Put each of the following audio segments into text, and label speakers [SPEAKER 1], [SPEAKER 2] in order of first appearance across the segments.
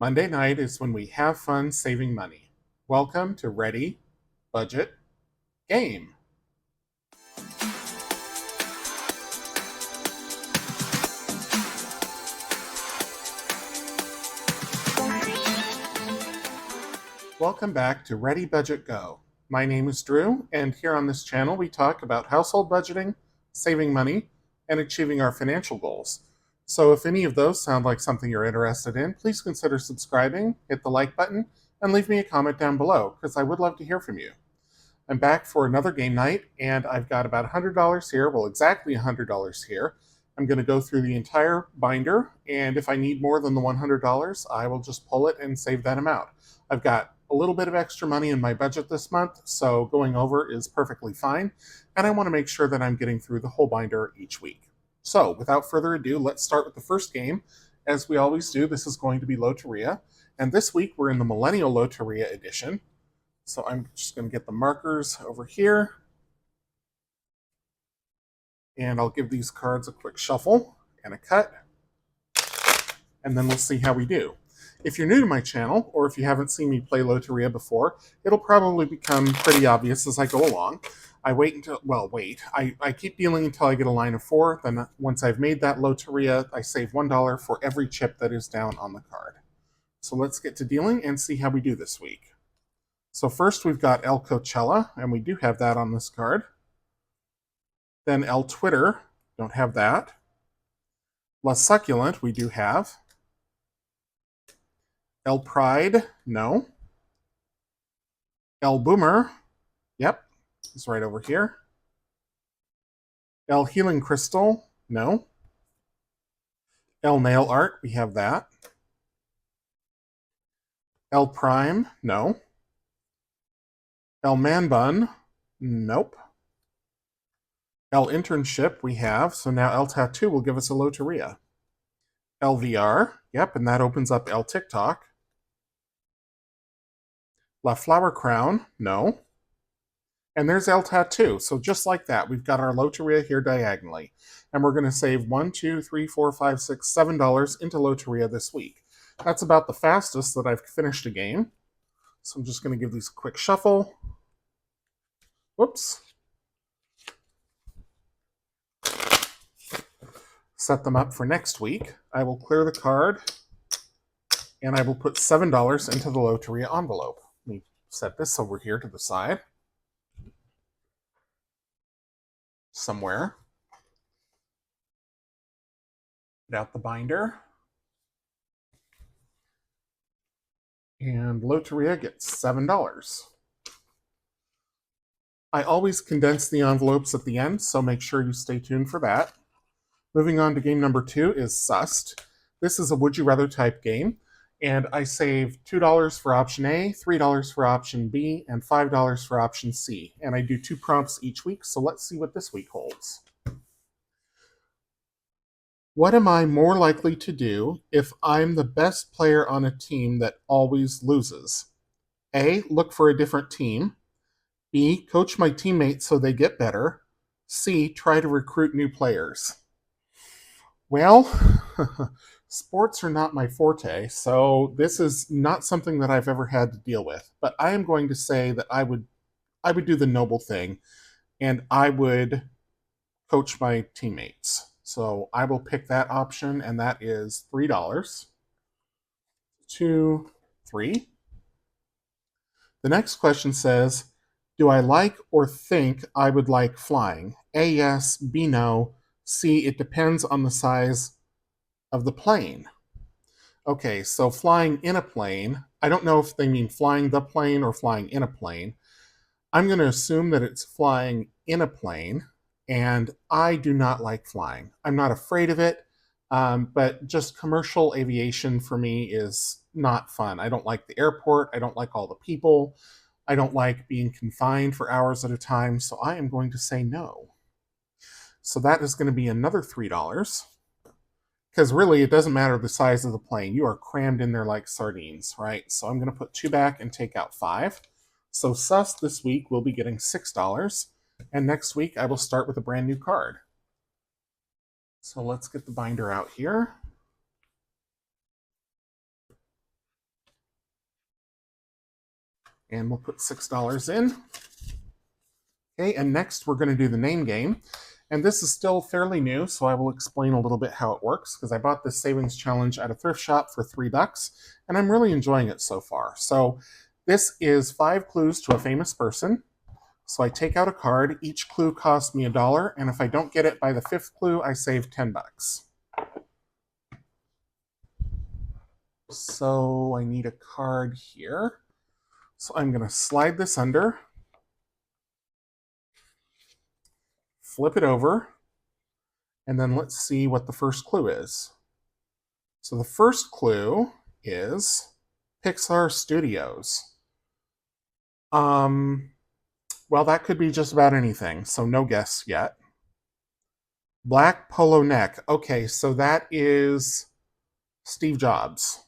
[SPEAKER 1] Monday night is when we have fun saving money. Welcome to Ready, Budget, Game. Welcome back to Ready, Budget, Go. My name is Drew, and here on this channel we talk about household budgeting, saving money, and achieving our financial goals. So if any of those sound like something you're interested in, please consider subscribing, hit the like button, and leave me a comment down below, because I would love to hear from you. I'm back for another game night, and I've got about $100 here, well, exactly $100 here. I'm going to go through the entire binder, and if I need more than the $100, I will just pull it and save that amount. I've got a little bit of extra money in my budget this month, so going over is perfectly fine, and I want to make sure that I'm getting through the whole binder each week. So, without further ado, let's start with the first game. As we always do, this is going to be Loteria, and this week we're in the Millennial Loteria edition. So I'm just going to get the markers over here. And I'll give these cards a quick shuffle and a cut. And then we'll see how we do. If you're new to my channel, or if you haven't seen me play Loteria before, it'll probably become pretty obvious as I go along. I wait until, I keep dealing until I get a line of 4. Then once I've made that Loteria, I save $1 for every chip that is down on the card. So let's get to dealing and see how we do this week. So first we've got El Coachella, and we do have that on this card. Then El Twitter, don't have that. La Succulent, we do have. El Pride, no. El Boomer, yep, it's right over here. El Healing Crystal, no. El Nail Art, we have that. El Prime, no. El Man Bun, nope. El Internship we have, so now El Tattoo will give us a Loteria. El VR, yep, and that opens up El TikTok. La Flower Crown, no. And there's El Tattoo, so just like that, we've got our Loteria here diagonally. And we're going to save $1, $2, $3, $4, $5, $6, $7 into Loteria this week. That's about the fastest that I've finished a game. So I'm just going to give these a quick shuffle. Whoops. Set them up for next week. I will clear the card, and I will put $7 into the Loteria envelope. Let me set this over here to the side. Somewhere. Get out the binder. And Loteria gets $7. I always condense the envelopes at the end, so make sure you stay tuned for that. Moving on to game number 2 is Sussed. This is a would you rather type game, and I save $2 for option A, $3 for option B, and $5 for option C. And I do 2 prompts each week, so let's see what this week holds. What am I more likely to do if I'm the best player on a team that always loses? A, look for a different team. B, coach my teammates so they get better. C, try to recruit new players. Well, sports are not my forte, so this is not something that I've ever had to deal with. But I am going to say that I would do the noble thing, and I would coach my teammates. So I will pick that option, and that is $3. 2, 3. The next question says, do I like or think I would like flying? A, yes. B, no. C, it depends on the size of the plane. Okay, so flying in a plane, I don't know if they mean flying the plane or flying in a plane. I'm going to assume that it's flying in a plane, and I do not like flying. I'm not afraid of it, but just commercial aviation for me is not fun. I don't like the airport. I don't like all the people. I don't like being confined for hours at a time, so I am going to say no. So that is going to be another $3. Because really, it doesn't matter the size of the plane. You are crammed in there like sardines, right? So I'm going to put 2 back and take out 5. So Sus this week will be getting $6. And next week, I will start with a brand new card. So let's get the binder out here. And we'll put $6 in. Okay, and next we're going to do the name game. And this is still fairly new, so I will explain a little bit how it works, because I bought this savings challenge at a thrift shop for $3, and I'm really enjoying it so far. So this is 5 clues to a famous person. So I take out a card, each clue costs me $1, and if I don't get it by the 5th clue, I save $10. So I need a card here. So I'm going to slide this under, flip it over, and then let's see what the first clue is. So the first clue is Pixar Studios. Well, that could be just about anything, so no guess yet. Black polo neck. Okay, so that is Steve Jobs.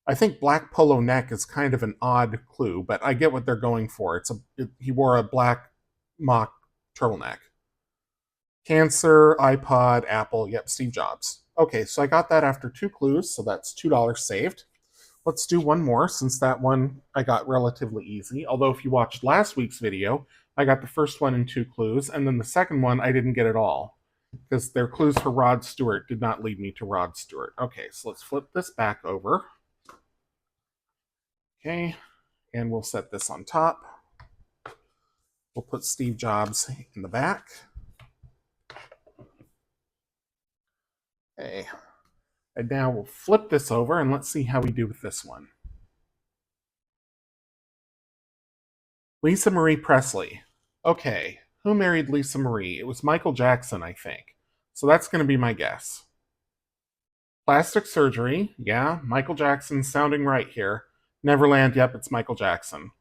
[SPEAKER 1] I think black polo neck is kind of an odd clue, but I get what they're going for. He wore a black mock turtleneck. Cancer, iPod, Apple, yep, Steve Jobs. Okay, so I got that after 2 clues, so that's $2 saved. Let's do one more, since that one I got relatively easy. Although if you watched last week's video, I got the first one in 2 clues, and then the second one I didn't get at all, because their clues for Rod Stewart did not lead me to Rod Stewart. Okay, so let's flip this back over. Okay, and we'll set this on top. We'll put Steve Jobs in the back. Okay, and now we'll flip this over and let's see how we do with this one. Lisa Marie Presley. Okay, who married Lisa Marie? It was Michael Jackson, I think. So that's going to be my guess. Plastic surgery. Yeah, Michael Jackson sounding right here. Neverland, yep, it's Michael Jackson.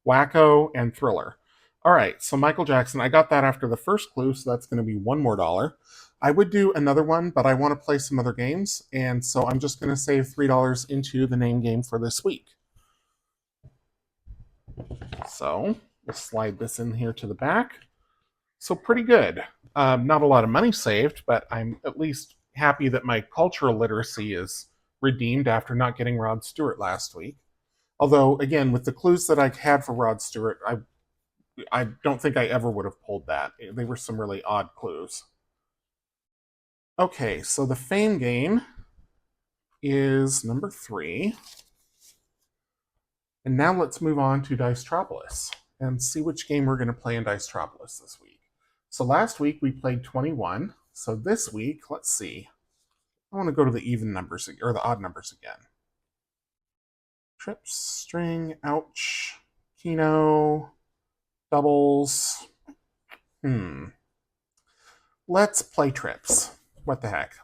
[SPEAKER 1] Wacko and Thriller. All right, so Michael Jackson, I got that after the first clue, so that's going to be $1 more. I would do another one, but I want to play some other games, and so I'm just going to save $3 into the name game for this week. So we'll slide this in here to the back. So pretty good. Not a lot of money saved, but I'm at least happy that my cultural literacy is redeemed after not getting Rod Stewart last week. Although, again, with the clues that I had for Rod Stewart, I don't think I ever would have pulled that. They were some really odd clues. Okay, so the fame game is number 3. And now let's move on to Dicetropolis and see which game we're going to play in Dicetropolis this week. So last week we played 21. So this week, let's see. I want to go to the even numbers, or the odd numbers again. Trips, string, ouch, keno, doubles. Let's play trips. What the heck?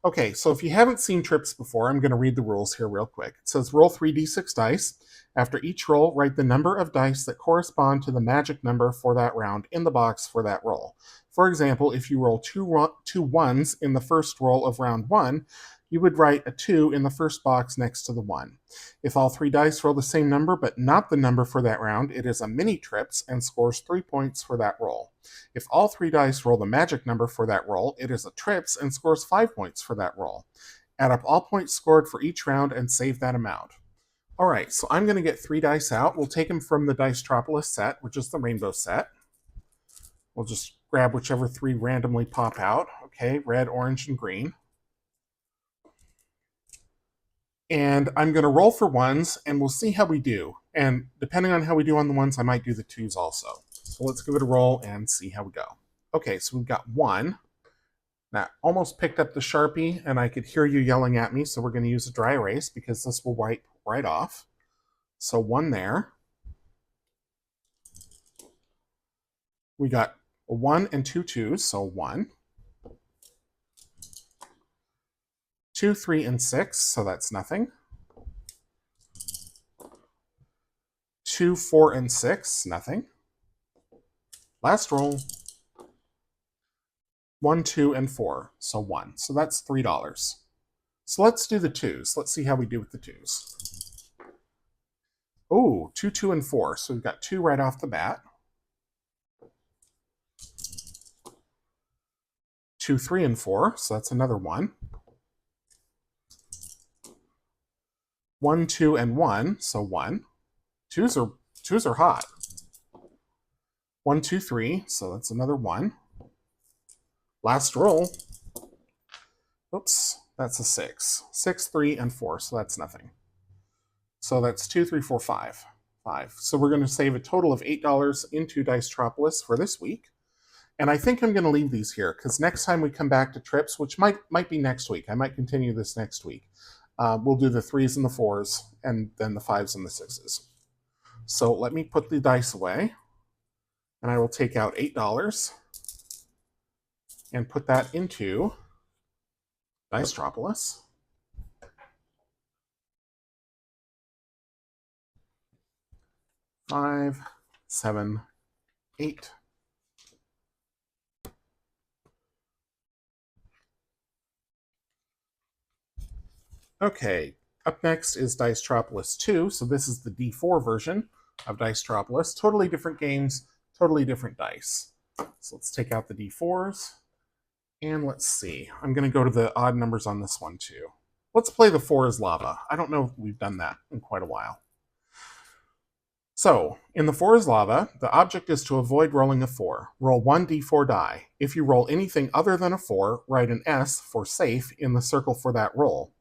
[SPEAKER 1] Okay, so if you haven't seen trips before, I'm going to read the rules here real quick. It says roll 3d6 dice. After each roll, write the number of dice that correspond to the magic number for that round in the box for that roll. For example, if you roll two ones in the first roll of round 1, you would write a 2 in the first box next to the 1. If all 3 dice roll the same number but not the number for that round, it is a mini trips and scores 3 points for that roll. If all 3 dice roll the magic number for that roll, it is a trips and scores 5 points for that roll. Add up all points scored for each round and save that amount. All right, so I'm going to get 3 dice out. We'll take them from the Dicetropolis set, which is the rainbow set. We'll just grab whichever 3 randomly pop out. Okay, red, orange, and green. And I'm going to roll for ones, and we'll see how we do. And depending on how we do on the ones, I might do the 2s also. So let's give it a roll and see how we go. Okay, so we've got 1. Now, almost picked up the Sharpie, and I could hear you yelling at me, so we're going to use a dry erase because this will wipe right off. So 1 there. We got a 1 and 2 2s, so 1. 2, 3, and 6, so that's nothing. 2, 4, and 6, nothing. Last roll. 1, 2, and 4, so 1. So that's $3. So let's do the 2s. Let's see how we do with the 2s. Oh, 2, 2, and 4. So we've got 2 right off the bat. 2, 3, and 4, so that's another 1. 1, 2, and 1, so 1. Twos are hot. 1, 2, 3, so that's another 1. Last roll. Oops, that's a 6. 6, 3, and 4, so that's nothing. So that's 2, 3, 4, 5. 5. So we're going to save a total of $8 into Dicetropolis for this week. And I think I'm going to leave these here because next time we come back to trips, which might be next week, I might continue this next week. We'll do the 3s and the 4s, and then the 5s and the 6s. So let me put the dice away, and I will take out $8 and put that into Dicetropolis. $5, $7, $8. Okay, up next is Dicetropolis 2. So this is the D4 version of Dicetropolis. Totally different games, totally different dice. So let's take out the D4s. And let's see. I'm going to go to the odd numbers on this one too. Let's play the 4 as lava. I don't know if we've done that in quite a while. So, in the 4 is lava, the object is to avoid rolling a 4. Roll 1 d4 die. If you roll anything other than a 4, write an S for safe in the circle for that roll.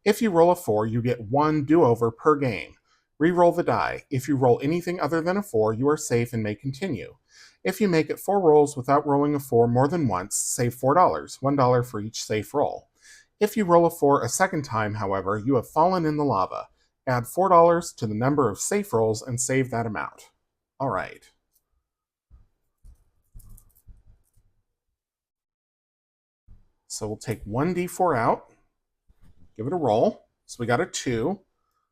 [SPEAKER 1] If you roll a 4, you get 1 do-over per game. Re-roll the die. If you roll anything other than a 4, you are safe and may continue. If you make it 4 rolls without rolling a 4 more than once, save $4, $1 for each safe roll. If you roll a 4 a second time, however, you have fallen in the lava. Add $4 to the number of safe rolls and save that amount. All right. So we'll take 1 d4 out, give it a roll. So we got a 2.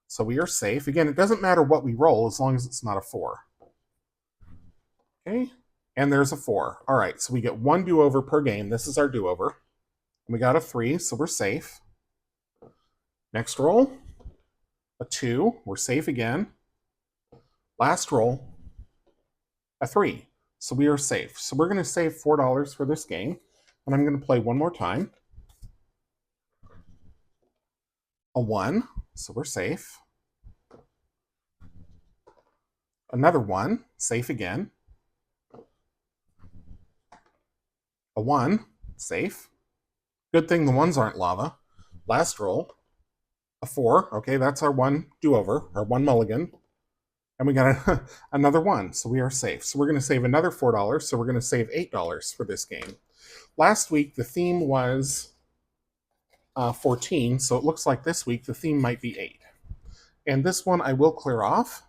[SPEAKER 1] So we are safe. Again, it doesn't matter what we roll as long as it's not a 4. Okay. And there's a 4. All right. So we get 1 do-over per game. This is our do-over. We got a 3, so we're safe. Next roll. A 2. We're safe again. Last roll. A 3. So we are safe. So we're going to save $4 for this game. And I'm going to play one more time. A 1. So we're safe. Another 1. Safe again. A 1. Safe. Good thing the 1s aren't lava. Last roll. A 4. Okay, that's our 1 do-over, our 1 mulligan. And we got another 1, so we are safe. So we're going to save another $4, so we're going to save $8 for this game. Last week, the theme was 14, so it looks like this week the theme might be 8. And this one I will clear off,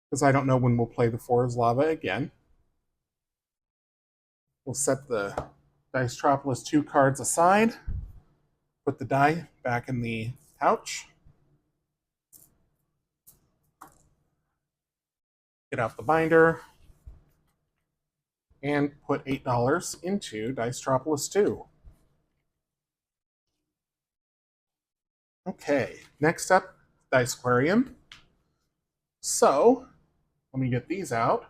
[SPEAKER 1] because I don't know when we'll play the 4 as lava again. We'll set the Dicetropolis 2 cards aside, put the die back in the pouch, get out the binder, and put $8 into Dicetropolis 2. Okay, next up, Dicequarium. So, let me get these out.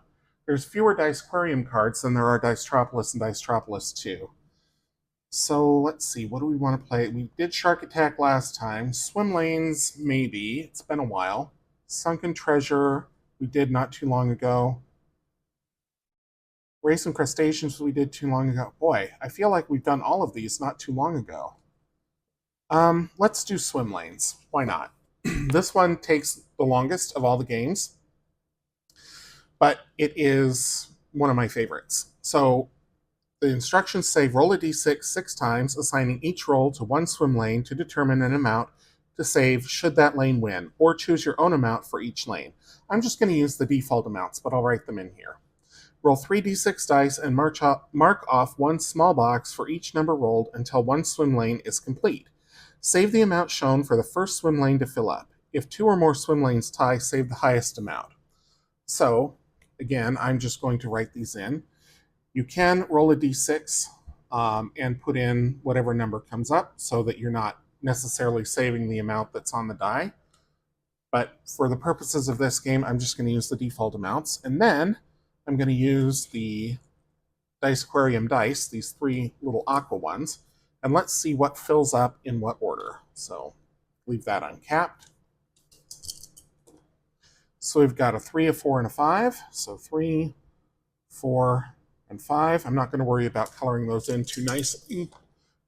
[SPEAKER 1] There's fewer Dicequarium cards than there are Dicetropolis and Dicetropolis 2. So, let's see, what do we want to play? We did Shark Attack last time. Swim Lanes, maybe. It's been a while. Sunken Treasure, we did not too long ago. Race and Crustaceans, we did too long ago. Boy, I feel like we've done all of these not too long ago. Let's do Swim Lanes. Why not? This one takes the longest of all the games, but it is one of my favorites. So the instructions say roll a d6 6 times, assigning each roll to one swim lane to determine an amount to save should that lane win, or choose your own amount for each lane. I'm just going to use the default amounts, but I'll write them in here. Roll 3 d6 dice and mark off one small box for each number rolled until one swim lane is complete. Save the amount shown for the first swim lane to fill up. If 2 or more swim lanes tie, save the highest amount. So, again, I'm just going to write these in. You can roll a d6 and put in whatever number comes up so that you're not necessarily saving the amount that's on the die. But for the purposes of this game, I'm just going to use the default amounts. And then I'm going to use the Dicequarium dice, these 3 little aqua ones, and let's see what fills up in what order. So leave that uncapped. So we've got a 3, a 4, and a 5. So 3, 4, and 5. I'm not going to worry about coloring those in too nicely.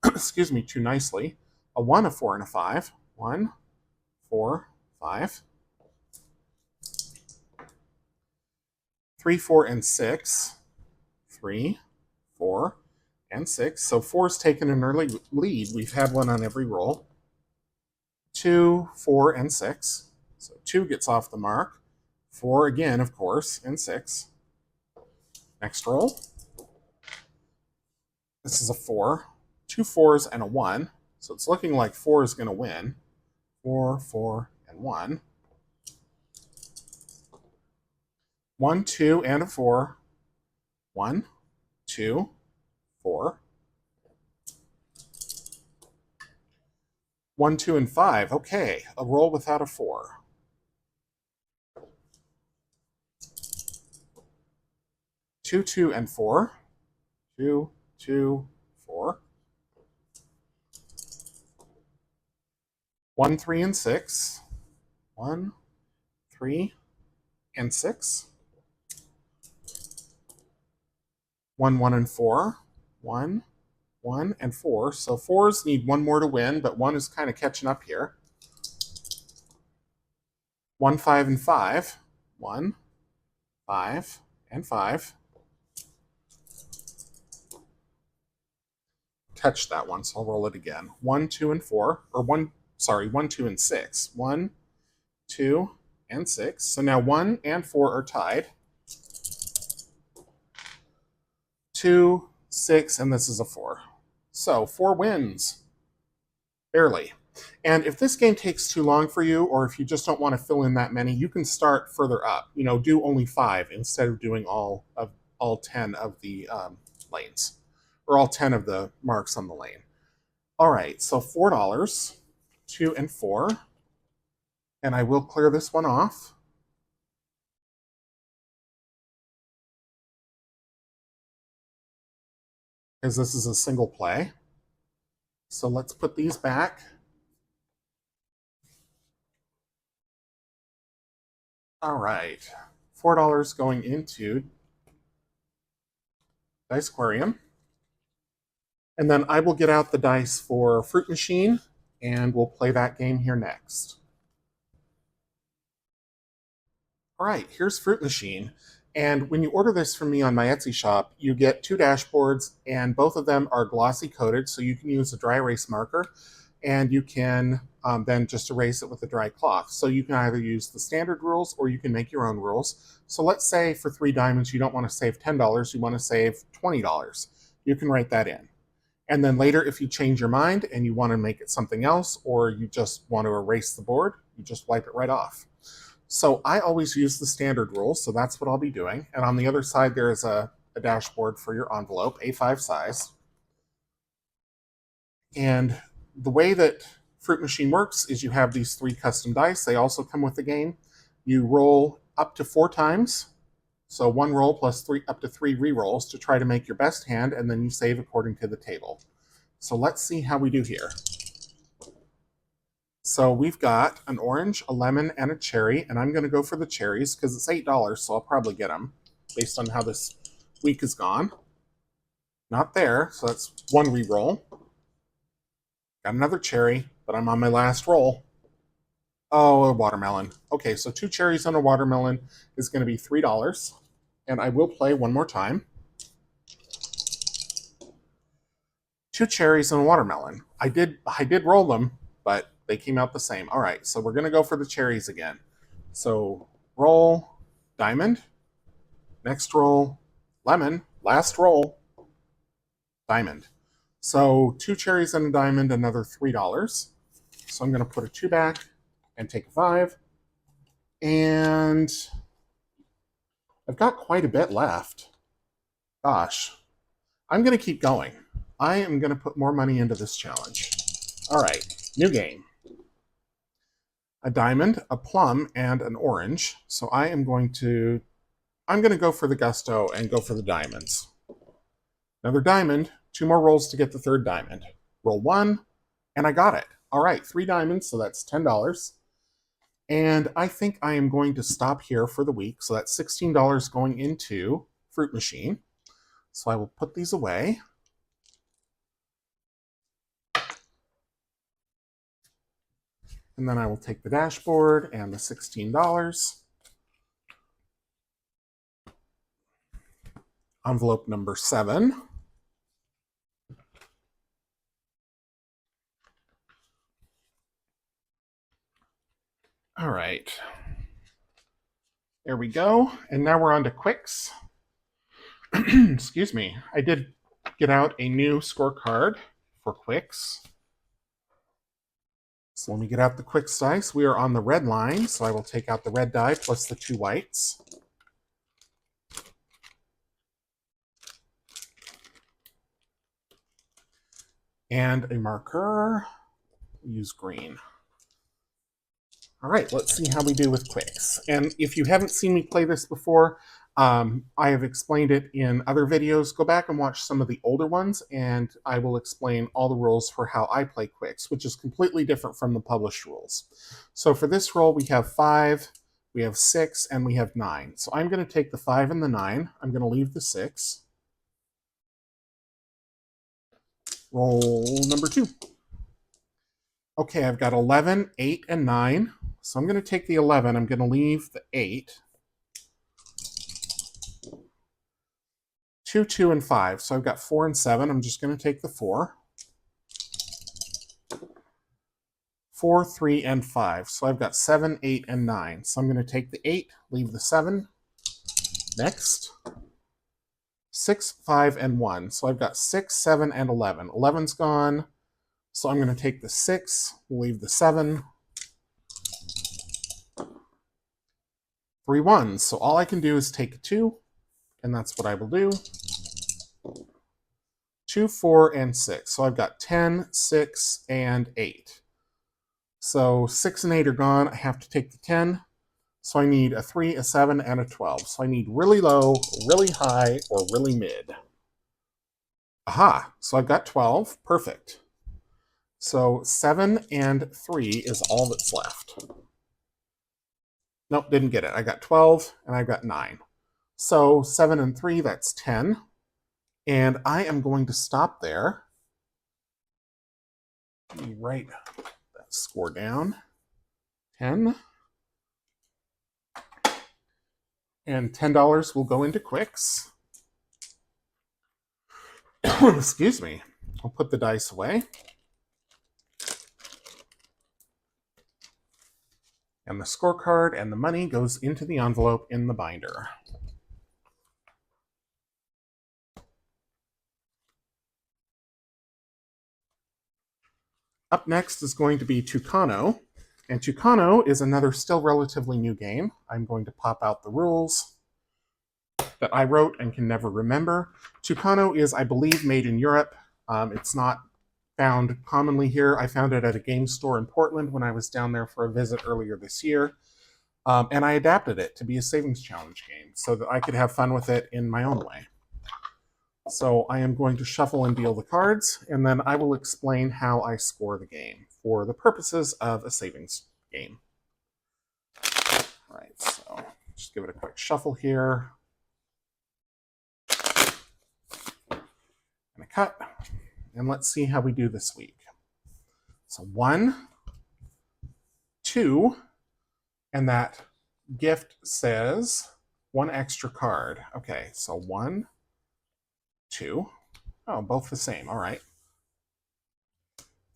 [SPEAKER 1] Excuse me, too nicely. A 1, a 4, and a 5. 1, 4, 5. 3, 4, and 6. 3, 4, and 6. So 4's taken an early lead. We've had one on every roll. 2, 4, and 6. So 2 gets off the mark. 4 again, of course, and 6. Next roll. This is a 4. 2 4s and a 1. So it's looking like 4 is going to win. 4, 4, and 1. 1, 2, and a 4. 1, 2, 4. 1, 2, and 5. Okay, a roll without a 4. 2, 2, and 4. 2, 2, 4. 1, 3, and 6. 1, 3, and 6. 1, 1, and 4. 1, 1, and 4. So 4s need one more to win, but 1 is kind of catching up here. 1, 5, and 5. 1, 5, and 5. Touched that one, so I'll roll it again. 1, 2, and 4. Or 1, 2, and 6. 1, 2, and 6. So now 1 and 4 are tied. 2, 6, and this is a 4. So 4 wins. Barely. And if this game takes too long for you, or if you just don't want to fill in that many, you can start further up. You know, do only 5 instead of doing all 10 of the lanes, or all 10 of the marks on the lane. All right, so $4, 2, and 4. And I will clear this one off. Because this is a single play. So let's put these back. All right, $4 going into Dice Aquarium. And then I will get out the dice for Fruit Machine, and we'll play that game here next. All right, here's Fruit Machine. And when you order this from me on my Etsy shop, you get 2 dashboards, and both of them are glossy coated, so you can use a dry erase marker, and you can then just erase it with a dry cloth. So you can either use the standard rules, or you can make your own rules. So let's say for 3 diamonds, you don't want to save $10, you want to save $20. You can write that in. And then later, if you change your mind and you want to make it something else, or you just want to erase the board, you just wipe it right off. So I always use the standard rules, so that's what I'll be doing. And on the other side, there is a dashboard for your envelope, A5 size. And the way that Fruit Machine works is you have these 3 custom dice. They also come with the game. You roll up to 4 times. So 1 roll plus 3, up to 3 re-rolls to try to make your best hand, and then you save according to the table. So let's see how we do here. So we've got an orange, a lemon, and a cherry, and I'm going to go for the cherries because it's $8, so I'll probably get them based on how this week has gone. Not there, so that's 1 re-roll. Got another cherry, but I'm on my last roll. Oh, a watermelon. Okay, so 2 cherries and a watermelon is going to be $3, and I will play one more time. 2 cherries and a watermelon. I did roll them, but they came out the same. All right, so we're going to go for the cherries again. So roll, diamond. Next roll, lemon. Last roll, diamond. So 2 cherries and a diamond, another $3. So I'm going to put a 2 back and take a 5. And I've got quite a bit left. Gosh, I'm going to keep going. I am going to put more money into this challenge. All right, new game. A diamond, a plum, and an orange. So I'm going to go for the gusto and go for the diamonds. Another diamond, 2 more rolls to get the 3rd diamond. Roll 1, and I got it. All right, 3 diamonds, so that's $10. And I think I am going to stop here for the week. So that's $16 going into Fruit Machine. So I will put these away. And then I will take the dashboard and the $16. Envelope number 7. All right. There we go. And now we're on to Quicks. Excuse me. I did get out a new scorecard for Quicks. So let me get out the Quicks dice. We are on the red line, so I will take out the red die plus the 2 whites. And a marker. Use green. All right, let's see how we do with Quicks. And if you haven't seen me play this before, I have explained it in other videos. Go back and watch some of the older ones, and I will explain all the rules for how I play Quicks, which is completely different from the published rules. So for this roll, we have 5, we have 6, and we have 9. So I'm going to take the 5 and the 9. I'm going to leave the 6. Roll number 2. Okay, I've got 11, 8, and 9. So I'm going to take the 11. I'm going to leave the 8. 2, 2, and 5. So I've got 4 and 7. I'm just going to take the 4. 4, 3, and 5. So I've got 7, 8, and 9. So I'm going to take the 8, leave the 7. Next. 6, 5, and 1. So I've got 6, 7, and 11. 11's gone. So I'm going to take the 6, leave the 7. 3 ones. So all I can do is take a 2, and that's what I will do. 2, 4, and 6. So I've got 10, 6, and 8. So 6 and 8 are gone. I have to take the 10. So I need a 3, a 7, and a 12. So I need really low, really high, or really mid. Aha! So I've got 12. Perfect. So 7 and 3 is all that's left. Nope, didn't get it. I got 12 and I got 9. So 7 and 3, that's 10. And I am going to stop there. Let me write that score down. 10. And $10 will go into Quicks. Excuse me. I'll put the dice away. And the scorecard and the money goes into the envelope in the binder. Up next is going to be Tucano. And Tucano is another still relatively new game. I'm going to pop out the rules that I wrote and can never remember. Tucano is, I believe, made in Europe. It's not found commonly here. I found it at a game store in Portland when I was down there for a visit earlier this year. And I adapted it to be a savings challenge game so that I could have fun with it in my own way. So I am going to shuffle and deal the cards, and then I will explain how I score the game for the purposes of a savings game. All right, so just give it a quick shuffle here. And a cut. And let's see how we do this week. So 1, 2, and that gift says 1 extra card. Okay, so 1, 2. Oh, both the same. All right.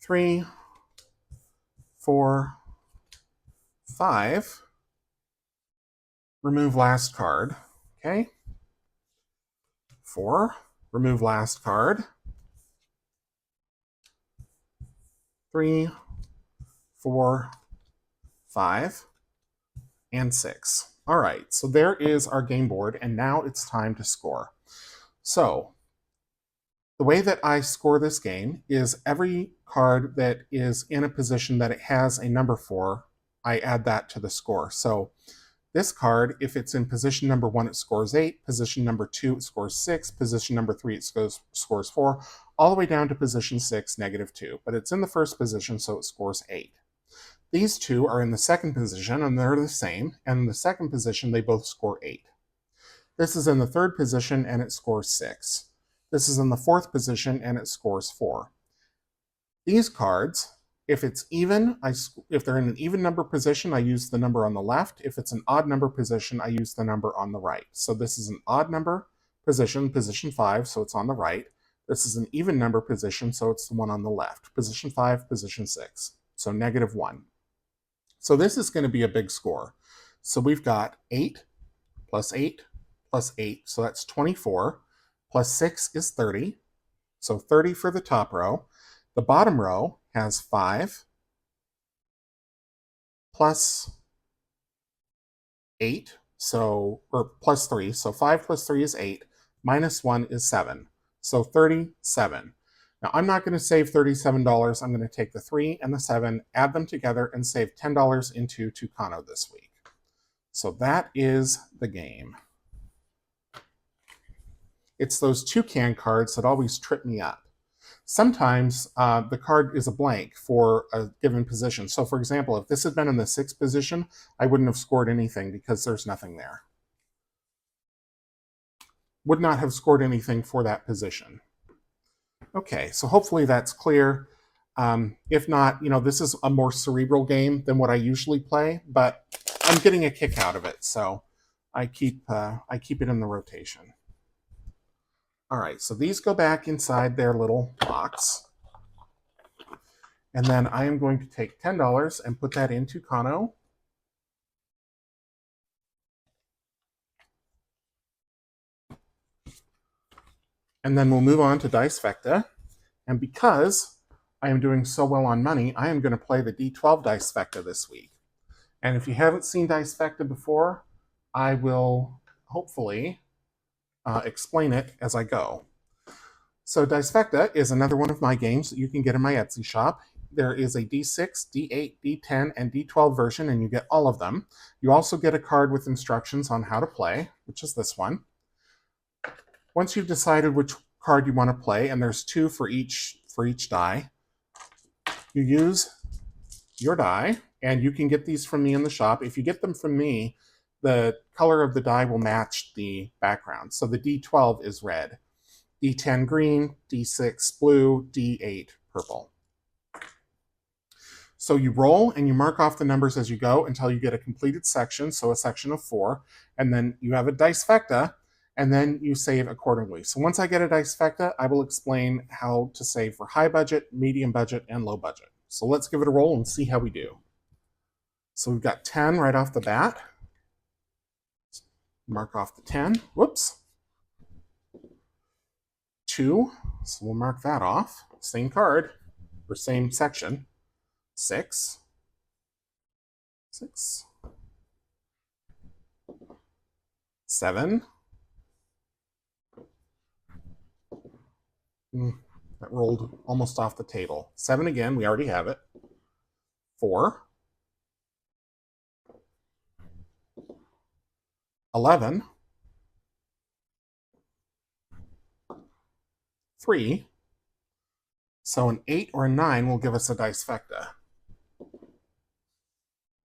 [SPEAKER 1] 3, 4, 5. Remove last card. Okay. 4. Remove last card. 3, 4, 5, and 6. All right, so there is our game board, and now it's time to score. So the way that I score this game is every card that is in a position that it has a number for, I add that to the score. So this card, if it's in position number 1, it scores 8. Position number 2, it scores 6. Position number 3, it scores 4. All the way down to position 6, -2. But it's in the first position, so it scores 8. These two are in the second position, and they're the same. And in the second position, they both score 8. This is in the third position, and it scores 6. This is in the fourth position, and it scores 4. These cards, if it's even, if they're in an even number position, I use the number on the left. If it's an odd number position, I use the number on the right. So this is an odd number position, position 5, so it's on the right. This is an even number position, so it's the one on the left. Position 5, position 6, so -1. So this is going to be a big score. So we've got 8 plus 8 plus 8, so that's 24, plus 6 is 30, so 30 for the top row. The bottom row has 5 plus 8, or plus 3, so 5 plus 3 is 8, minus 1 is 7, so 37. Now I'm not going to save $37, I'm going to take the 3 and the 7, add them together, and save $10 into Tucano this week. So that is the game. It's those toucan cards that always trip me up. Sometimes the card is a blank for a given position. So for example, if this had been in the 6th position, I wouldn't have scored anything because there's nothing there. Would not have scored anything for that position. Okay, so hopefully that's clear. If not, this is a more cerebral game than what I usually play, but I'm getting a kick out of it, so I keep it in the rotation. All right, so these go back inside their little box. And then I am going to take $10 and put that into Kano. And then we'll move on to Dice Fecta. And because I am doing so well on money, I am going to play the D12 Dice Fecta this week. And if you haven't seen Dice Fecta before, I will hopefully explain it as I go. So Dice Fecta is another one of my games that you can get in my Etsy shop. There is a D6, D8, D10, and D12 version, and you get all of them. You also get a card with instructions on how to play, which is this one. Once you've decided which card you want to play, and there's 2 for each die, you use your die, and you can get these from me in the shop. If you get them from me, the color of the die will match the background. So the D12 is red, D10 green, D6 blue, D8 purple. So you roll and you mark off the numbers as you go until you get a completed section, so a section of 4, and then you have a Dice Fecta, and then you save accordingly. So once I get a Dice Fecta, I will explain how to save for high budget, medium budget, and low budget. So let's give it a roll and see how we do. So we've got 10 right off the bat. Mark off the 10. Whoops. 2. So we'll mark that off. Same card, or same section. 6. 7. That rolled almost off the table. 7 again, we already have it. 4. 11. 3. So an 8 or a 9 will give us a Dice Fecta.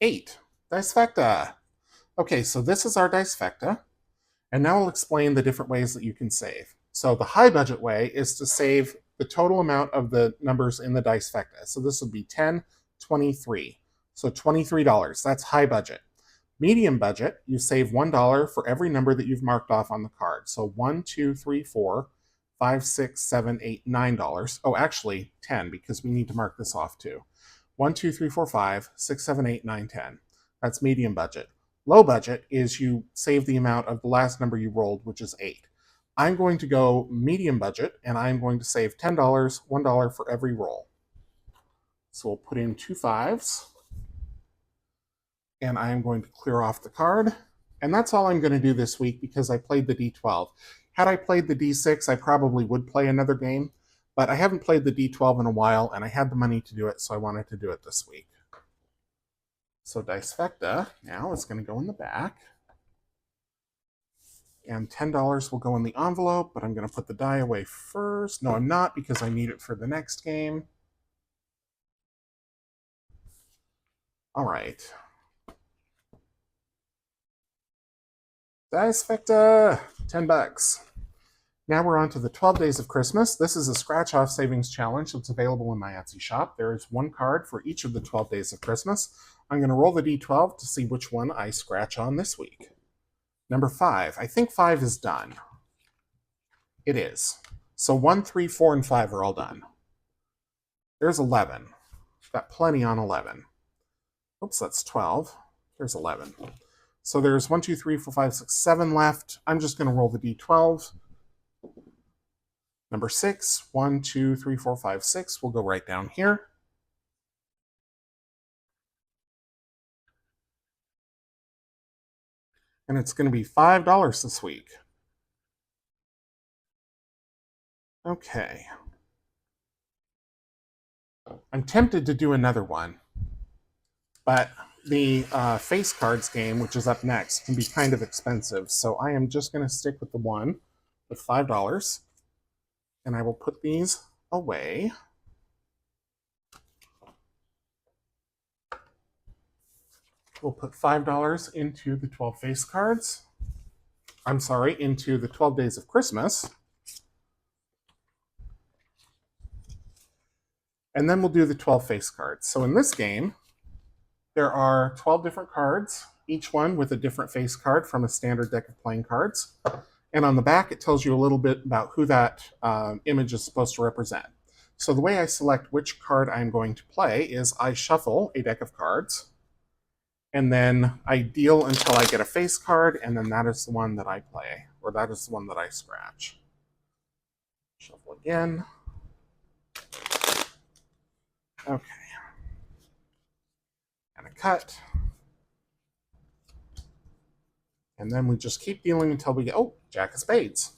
[SPEAKER 1] 8. Dice Fecta. Okay, so this is our Dice Fecta. And now we'll explain the different ways that you can save. So the high budget way is to save the total amount of the numbers in the Dice Fecta. So this would be 10, 23. So $23. That's high budget. Medium budget, you save $1 for every number that you've marked off on the card. So 1, 2, 3, 4, 5, 6, 7, 8, $9. Oh, actually 10, because we need to mark this off too. 1, 2, 3, 4, 5, 6, 7, 8, 9, 10. That's medium budget. Low budget is you save the amount of the last number you rolled, which is 8. I'm going to go medium budget, and I'm going to save $10, $1 for every roll. So we'll put in 2 5s, and I am going to clear off the card. And that's all I'm going to do this week because I played the D12. Had I played the D6, I probably would play another game, but I haven't played the D12 in a while, and I had the money to do it, so I wanted to do it this week. So Dice Fecta now is going to go in the back. And $10 will go in the envelope, but I'm going to put the die away first. No, I'm not, because I need it for the next game. All right. Dice Vecta, $10. Now we're on to the 12 Days of Christmas. This is a scratch off savings challenge that's available in my Etsy shop. There is one card for each of the 12 Days of Christmas. I'm going to roll the d12 to see which one I scratch on this week. Number 5. I think 5 is done. It is. So 1, 3, 4, and 5 are all done. There's 11. Got plenty on 11. Oops, that's 12. There's 11. So there's 1, 2, 3, 4, 5, 6, 7 left. I'm just going to roll the d12. Number 6, 1, 2, 3, 4, 5, 6 will go right down here. And it's going to be $5 this week. Okay. I'm tempted to do another one, but the face cards game, which is up next, can be kind of expensive. So I am just going to stick with the one with $5, and I will put these away. We'll put $5 into the 12 face cards. I'm sorry, into the 12 Days of Christmas. And then we'll do the 12 face cards. So in this game, there are 12 different cards, each one with a different face card from a standard deck of playing cards. And on the back, it tells you a little bit about who that image is supposed to represent. So the way I select which card I'm going to play is I shuffle a deck of cards, and then I deal until I get a face card, and then that is the one that I play, or that is the one that I scratch. Shuffle again. Okay. And a cut. And then we just keep dealing until we get, oh, Jack of Spades.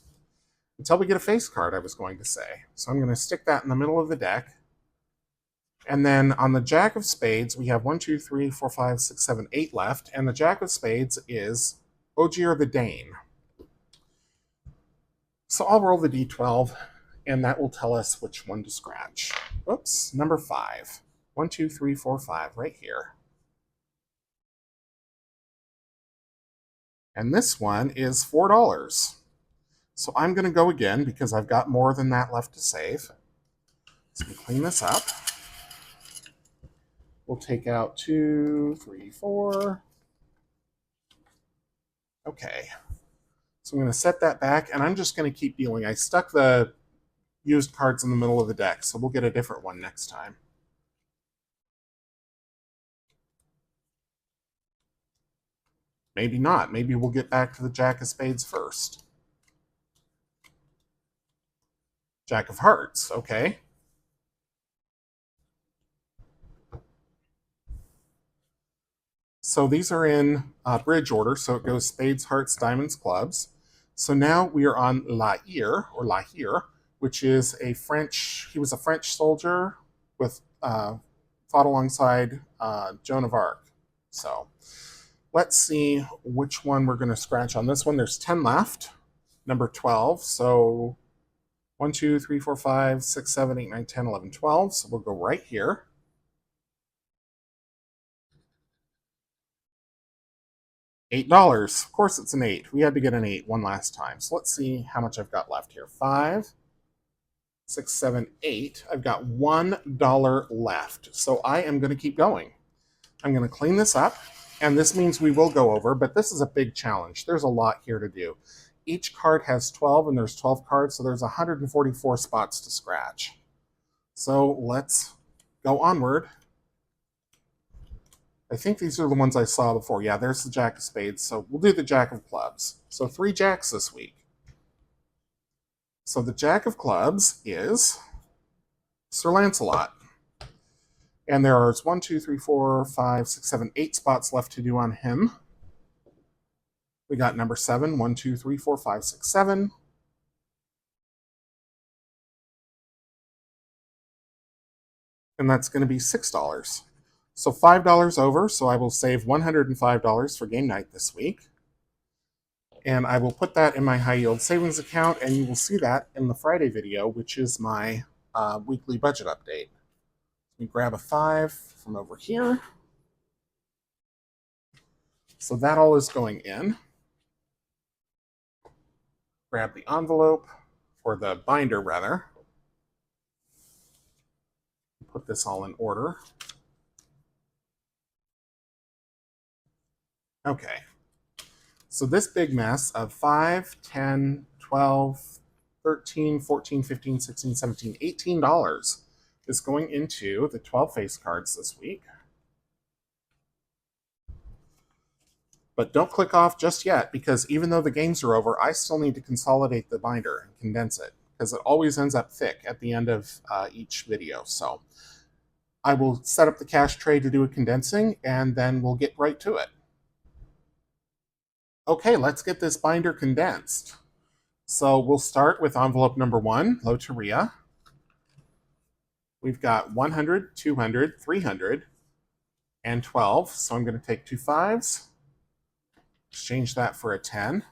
[SPEAKER 1] Until we get a face card, I was going to say. So I'm going to stick that in the middle of the deck. And then on the Jack of Spades, we have 1, 2, 3, 4, 5, 6, 7, 8 left. And the Jack of Spades is Ogier the Dane. So I'll roll the d12, and that will tell us which one to scratch. Oops, number 5. 1, 2, 3, 4, 5, right here. And this one is $4. So I'm going to go again because I've got more than that left to save. So we clean this up. We'll take out 2, 3, 4. Okay. So I'm going to set that back, and I'm just going to keep dealing. I stuck the used cards in the middle of the deck, so we'll get a different one next time. Maybe not. Maybe we'll get back to the Jack of Spades first. Jack of Hearts, okay. So these are in bridge order, so it goes spades, hearts, diamonds, clubs. So now we are on La Hire, which is a French, he was a French soldier with, fought alongside Joan of Arc. So let's see which one we're going to scratch on this one. There's 10 left, number 12. So 1, 2, 3, 4, 5, 6, 7, 8, 9, 10, 11, 12. So we'll go right here. $8. Of course it's an 8. We had to get an 8 one last time. So let's see how much I've got left here. 5, 6, 7, 8. I've got $1 left. So I am going to keep going. I'm going to clean this up, and this means we will go over, but this is a big challenge. There's a lot here to do. Each card has 12, and there's 12 cards, so there's 144 spots to scratch. So let's go onward. I think these are the ones I saw before. Yeah, there's the Jack of Spades, so we'll do the Jack of Clubs. So 3 jacks this week. So the Jack of Clubs is Sir Lancelot. And there are 1, 2, 3, 4, 5, 6, 7, 8 spots left to do on him. We got number 7, 1, 2, 3, 4, 5, 6, 7. And that's going to be $6. So $5 over, so I will save $105 for game night this week. And I will put that in my high yield savings account, and you will see that in the Friday video, which is my weekly budget update. Let me grab a 5 from over here. So that all is going in. Grab the envelope, or the binder rather. Put this all in order. Okay. So this big mess of 5, 10, 12, 13, 14, 15, 16, 17, $18 is going into the 12 face cards this week. But don't click off just yet, because even though the games are over, I still need to consolidate the binder and condense it, because it always ends up thick at the end of each video. So I will set up the cash tray to do a condensing, and then we'll get right to it. Okay, let's get this binder condensed. So we'll start with envelope number 1, Loteria. We've got 100, 200, 300, and 12. So I'm going to take 2 5s, exchange that for a 10.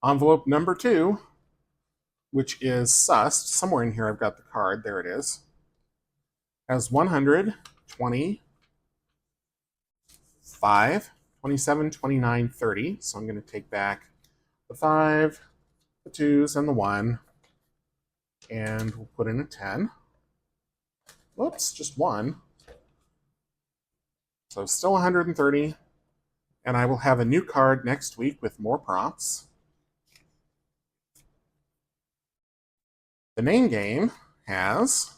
[SPEAKER 1] Envelope number 2, which is sussed. Somewhere in here I've got the card. There it is. Has 100, 20, 5, 27, 29, 30. So I'm going to take back the 5, the 2s, and the 1. And we'll put in a 10. Whoops, just 1. So still 130. And I will have a new card next week with more prompts. The name game has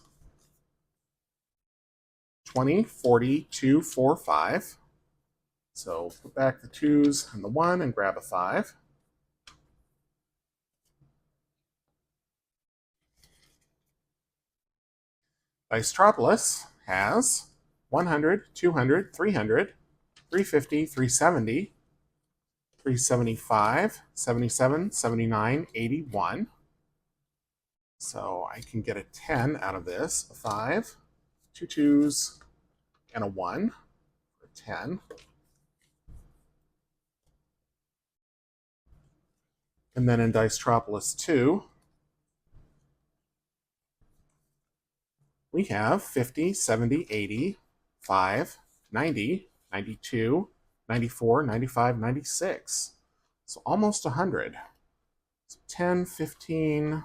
[SPEAKER 1] 20, 40, 2, 4, 5. So put back the 2s and the 1 and grab a 5. Dicetropolis has 100, 200, 300, 350, 370, 375, 77, 79, 81. So I can get a 10 out of this, a 5, 2 2s, and a 1 for 10. And then in Dicetropolis 2, we have 50, 70, 80, 5, 90, 92, 94, 95, 96. So almost 100. So 10, 15,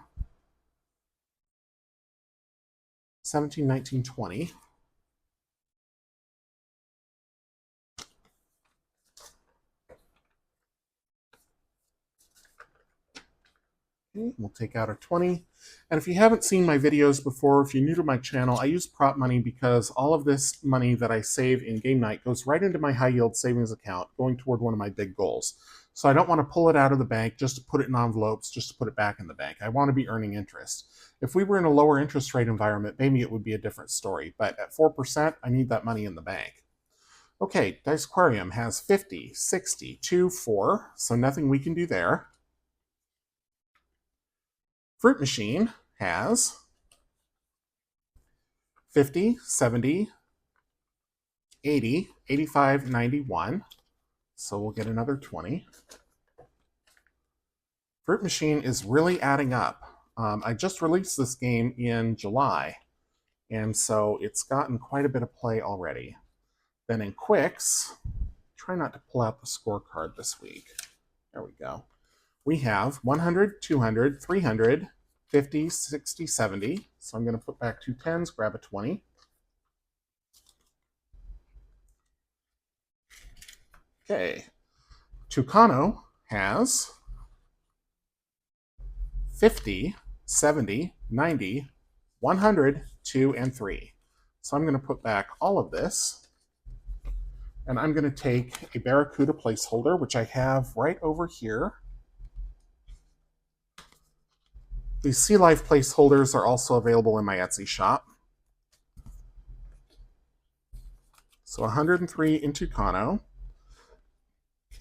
[SPEAKER 1] 17, 19, 20. Okay, we'll take out a 20. And if you haven't seen my videos before, if you're new to my channel, I use prop money because all of this money that I save in game night goes right into my high yield savings account, going toward one of my big goals. So I don't want to pull it out of the bank just to put it in envelopes, just to put it back in the bank. I want to be earning interest. If we were in a lower interest rate environment, maybe it would be a different story. But at 4%, I need that money in the bank. Okay, Dice Aquarium has 50, 60, 2, 4, so nothing we can do there. Fruit Machine has 50, 70, 80, 85, 91. So we'll get another 20. Fruit Machine is really adding up. I just released this game in July, and so it's gotten quite a bit of play already. Then in Quicks, try not to pull out the scorecard this week. There we go. We have 100, 200, 300, 50, 60, 70. So I'm going to put back 2 10s, grab a 20. Okay. Tucano has 50, 70, 90, 100, 2, and 3. So I'm going to put back all of this. And I'm going to take a Barracuda placeholder, which I have right over here. These Sea Life placeholders are also available in my Etsy shop. So 103 in Tucano.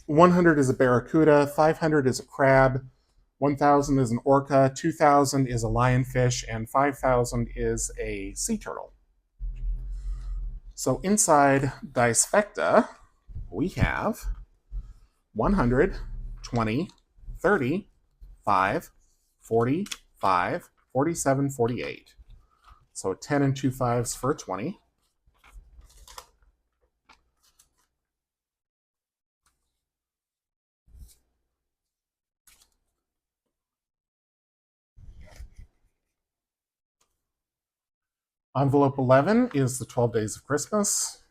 [SPEAKER 1] 100 is a Barracuda, 500 is a crab, 1,000 is an orca, 2,000 is a lionfish, and 5,000 is a sea turtle. So inside Dicefecta, we have 100, 20, 30, 5, 40, 5, 47, 48. So a 10 and 2 5s for a 20. Envelope 11 is the 12 Days of Christmas.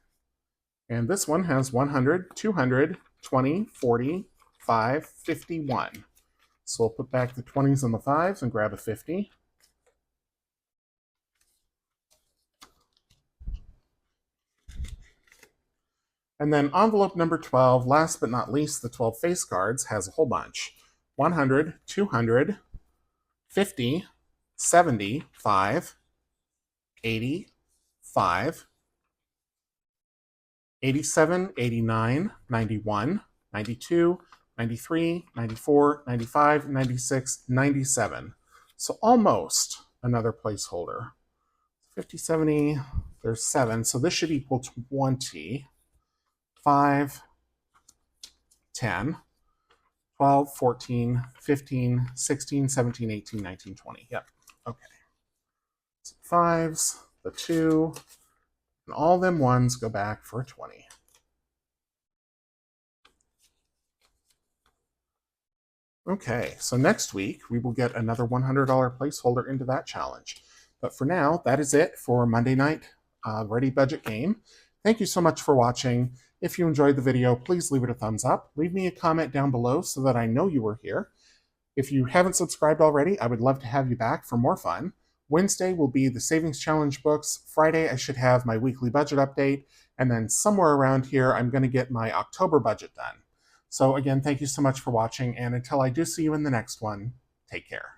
[SPEAKER 1] And this one has 100, 200, 20, 40, 5, 51. So we'll put back the 20s and the 5s and grab a 50. And then envelope number 12, last but not least, the 12 face cards, has a whole bunch. 100, 200, 50, 70, 5, 80, 5, 87, 89, 91, 92, 93, 94, 95, 96, 97. So almost another placeholder. 50, 70, there's 7. So this should equal 20. 5, 10, 12, 14, 15, 16, 17, 18, 19, 20. Yep. Okay. So 5s, the 2, and all them 1s go back for a 20. Okay, so next week we will get another $100 placeholder into that challenge. But for now, that is it for Monday night Ready Budget Game. Thank you so much for watching. If you enjoyed the video, please leave it a thumbs up. Leave me a comment down below so that I know you were here. If you haven't subscribed already, I would love to have you back for more fun. Wednesday will be the Savings Challenge books. Friday, I should have my weekly budget update. And then somewhere around here, I'm going to get my October budget done. So again, thank you so much for watching. And until I do see you in the next one, take care.